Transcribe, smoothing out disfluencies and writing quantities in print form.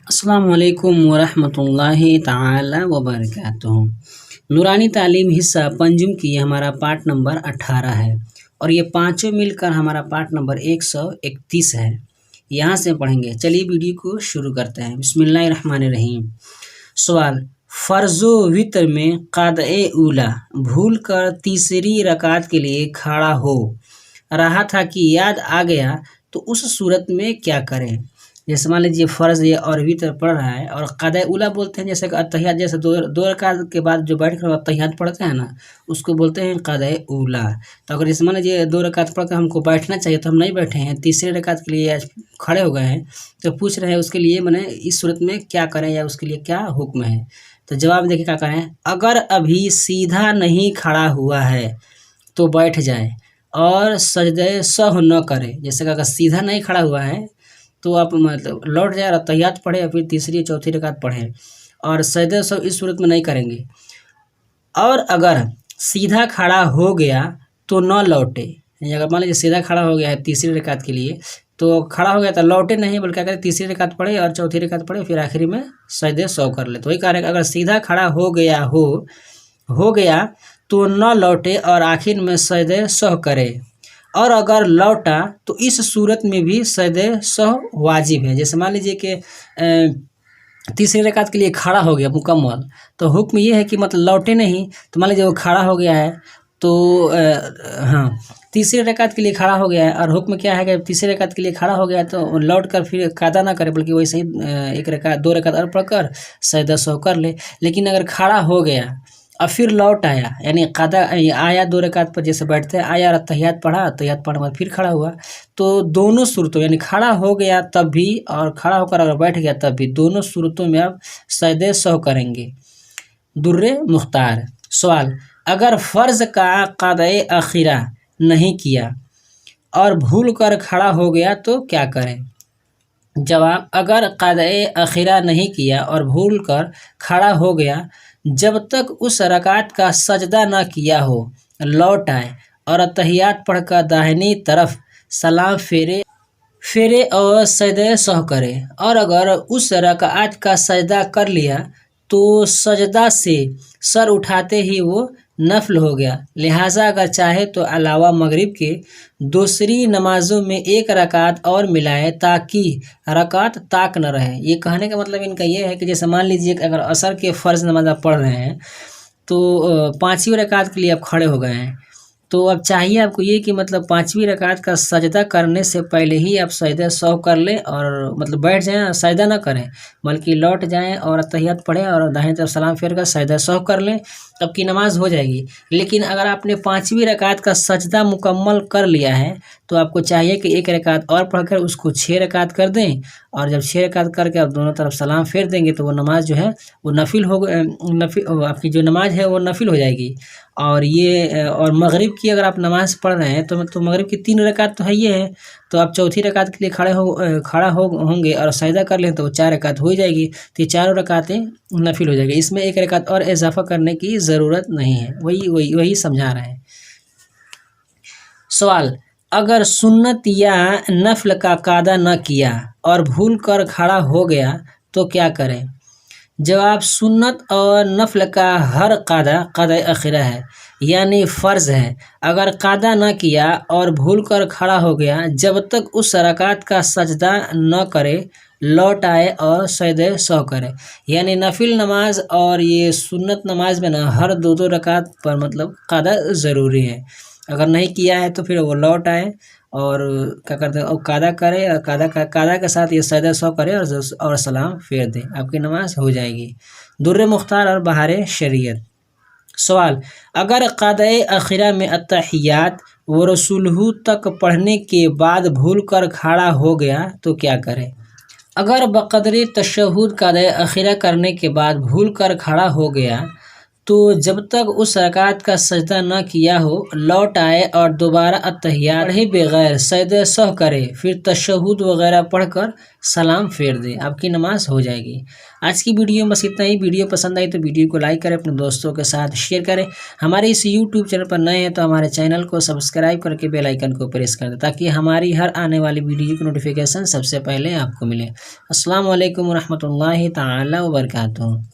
السلام علیکم ورحمۃ اللہ تعالی وبرکاتہ۔ نورانی تعلیم حصہ پنجم کی یہ ہمارا پارٹ نمبر 18 ہے اور یہ پانچوں مل کر ہمارا پارٹ نمبر 131 ہے۔ یہاں سے پڑھیں گے، چلیے ویڈیو کو شروع کرتے ہیں۔ بسم اللہ الرحمن الرحیم۔ سوال: فرض و وتر میں قاعدہ اولا بھول کر تیسری رکعت کے لیے کھڑا ہو رہا تھا کہ یاد آ گیا تو اس صورت میں کیا کریں؟ جیسے مان لیجیے فرض اور وتر پڑھ رہا ہے اور قاعدہ اولا بولتے ہیں، جیسے کہ اتحیات، جیسے دو رکعت کے بعد جو بیٹھ کر اتحیات پڑھتے ہیں نا، اس کو بولتے ہیں قاعدہ اولا۔ تو اگر جیسے مان لیجیے 2 رکعت پڑھ کر ہم کو بیٹھنا چاہیے تو ہم نہیں بیٹھے ہیں، تیسرے رکعت کے لیے کھڑے ہو گئے ہیں، تو پوچھ رہے ہیں اس کے لیے اس صورت میں کیا کریں یا اس کے لیے کیا حکم ہے؟ تو جواب دیکھیں کیا کریں۔ اگر ابھی سیدھا نہیں کھڑا ہوا ہے تو بیٹھ جائے اور سجدہ سہو نہ کرے۔ جیسے کہ اگر سیدھا نہیں کھڑا ہوا ہے تو آپ لوٹ جائے اور تحیات پڑھے اور پھر تیسری چوتھی رکعت پڑھیں، اور سجدہ سہو اس صورت میں نہیں کریں گے۔ اور اگر سیدھا کھڑا ہو گیا تو نہ لوٹے، یعنی اگر مان لیجیے سیدھا کھڑا ہو گیا ہے تیسری رکعت کے لیے تو کھڑا ہو گیا تو لوٹے نہیں، بلکہ کیا کرے، تیسری رکعت پڑھے اور چوتھی رکعت پڑھے، پھر آخری میں سجدہ سہو کر لے۔ تو وہی کہہ رہے ہیں کہ اگر سیدھا کھڑا ہو گیا تو نہ لوٹے اور آخر میں سجدہ سہو کرے، اور اگر لوٹا تو اس صورت میں بھی سجدہ سہو واجب ہے۔ جیسے مان لیجیے کہ تیسری رکعت کے لیے کھڑا ہو گیا مکمل، تو حکم یہ ہے کہ لوٹے نہیں، تو مان لیجیے وہ کھڑا ہو گیا ہے تو تیسری رکعت کے لیے کھڑا ہو گیا ہے، اور حکم کیا ہے کہ تیسری رکعت کے لیے کھڑا ہو گیا ہے تو لوٹ کر پھر قاعدہ نہ کرے، بلکہ ویسے ہی 2 رکعت اور پڑھ کر سجدہ سہو کر لے۔ لیکن اگر کھڑا ہو گیا اور پھر لوٹ آیا، یعنی قاعدہ آیا 2 رکعت پر جیسے بیٹھتے ہیں، آیا اور تحیات پڑھا، تحیات پڑھنے بعد پھر کھڑا ہوا، تو دونوں صورتوں، یعنی کھڑا ہو گیا تب بھی اور کھڑا ہو کر اگر بیٹھ گیا تب بھی، دونوں صورتوں میں آپ سجدہ سہو کریں گے۔ در مختار۔ سوال: اگر فرض کا قاعدہ اخیرہ نہیں کیا اور بھول کر کھڑا ہو گیا تو کیا کریں؟ جواب: اگر قاعدہ اخیرہ نہیں کیا اور بھول کر کھڑا ہو گیا، جب تک اس رکعت کا سجدہ نہ کیا ہو لوٹ آئے اور اتحیات پڑھ کر داہنی طرف سلام پھیرے اور سجدہ سہو کرے، اور اگر اس رکعت کا سجدہ کر لیا تو سجدہ سے سر اٹھاتے ہی وہ نفل ہو گیا، لہٰذا اگر چاہے تو علاوہ مغرب کے دوسری نمازوں میں 1 رکعت اور ملائے تاکہ رکعت طاق نہ رہے۔ یہ کہنے کا مطلب ان کا یہ ہے کہ جیسے مان لیجیے کہ اگر عصر کے فرض نماز آپ پڑھ رہے ہیں تو 5ویں رکعت کے لیے آپ کھڑے ہو گئے ہیں، تو اب چاہیے آپ کو یہ کہ 5ویں رکعت کا سجدہ کرنے سے پہلے ہی آپ سجدہ سہو کر لیں، اور بیٹھ جائیں، سجدہ نہ کریں بلکہ لوٹ جائیں اور اتحیات پڑھیں اور داہنی طرف سلام پھیر کر سجدہ سہو کر لیں، آپ کی نماز ہو جائے گی۔ لیکن اگر آپ نے 5ویں رکعت کا سجدہ مکمل کر لیا ہے تو آپ کو چاہیے کہ 1 رکعت اور پڑھ کر اس کو 6 رکعت کر دیں، اور جب 6 رکعت کر کے آپ دونوں طرف سلام پھیر دیں گے تو وہ نماز جو ہے وہ نفل آپ کی جو نماز ہے وہ نفل ہو جائے گی۔ اور مغرب کی اگر آپ نماز پڑھ رہے ہیں تو مغرب کی 3 رکعت تو ہے یہ ہے، تو آپ چوتھی رکعت کے لیے کھڑا ہوں گے اور سجدہ کر لیں تو 4 رکعت ہو جائے گی، تو یہ 4 رکعتیں نفل ہو جائے گی۔ اس میں 1 رکعت اور اضافہ کرنے کی ضرورت نہیں ہے، وہی سمجھا رہے ہیں۔ سوال: اگر سنت یا نفل کا قاعدہ نہ کیا اور بھول کر کھڑا ہو گیا تو کیا کریں؟ جواب: سنت اور نفل کا ہر قاعدہ اخیرہ ہے، یعنی فرض ہے۔ اگر قاعدہ نہ کیا اور بھول کر کھڑا ہو گیا، جب تک اس رکعت کا سجدہ نہ کرے لوٹ آئے اور سجدہ سہو کرے، یعنی نفل نماز اور یہ سنت نماز میں ہر 2 رکعت پر قاعدہ ضروری ہے۔ اگر نہیں کیا ہے تو پھر وہ لوٹ آئے اور کیا کرتے ہیں، قاعدہ کرے، اور قاعدہ کے ساتھ یہ سجدہ سہو کرے اور سلام پھیر دے، آپ کی نماز ہو جائے گی۔ در مختار اور بہار شریعت۔ سوال: اگر قاعدہ اخیرہ میں اتحیات و رسولہ تک پڑھنے کے بعد بھول کر کھڑا ہو گیا تو کیا کرے؟ اگر بقدر تشہد قاعدہ اخیرہ کرنے کے بعد بھول کر کھڑا ہو گیا تو جب تک اس رکعت کا سجدہ نہ کیا ہو لوٹ آئے اور دوبارہ اتحیات پڑھے بغیر سجدہ سہو کرے، پھر تشہد وغیرہ پڑھ کر سلام پھیر دے، آپ کی نماز ہو جائے گی۔ آج کی ویڈیو بس اتنا ہی۔ ویڈیو پسند آئی تو ویڈیو کو لائک کریں، اپنے دوستوں کے ساتھ شیئر کریں۔ ہمارے اس یوٹیوب چینل پر نئے ہیں تو ہمارے چینل کو سبسکرائب کر کے بیل آئیکن کو پریس کر دیں تاکہ ہماری ہر آنے والی ویڈیو کی نوٹیفیکیشن سب سے پہلے آپ کو ملے۔ السلام علیکم ورحمۃ اللہ تعالی وبرکاتہ۔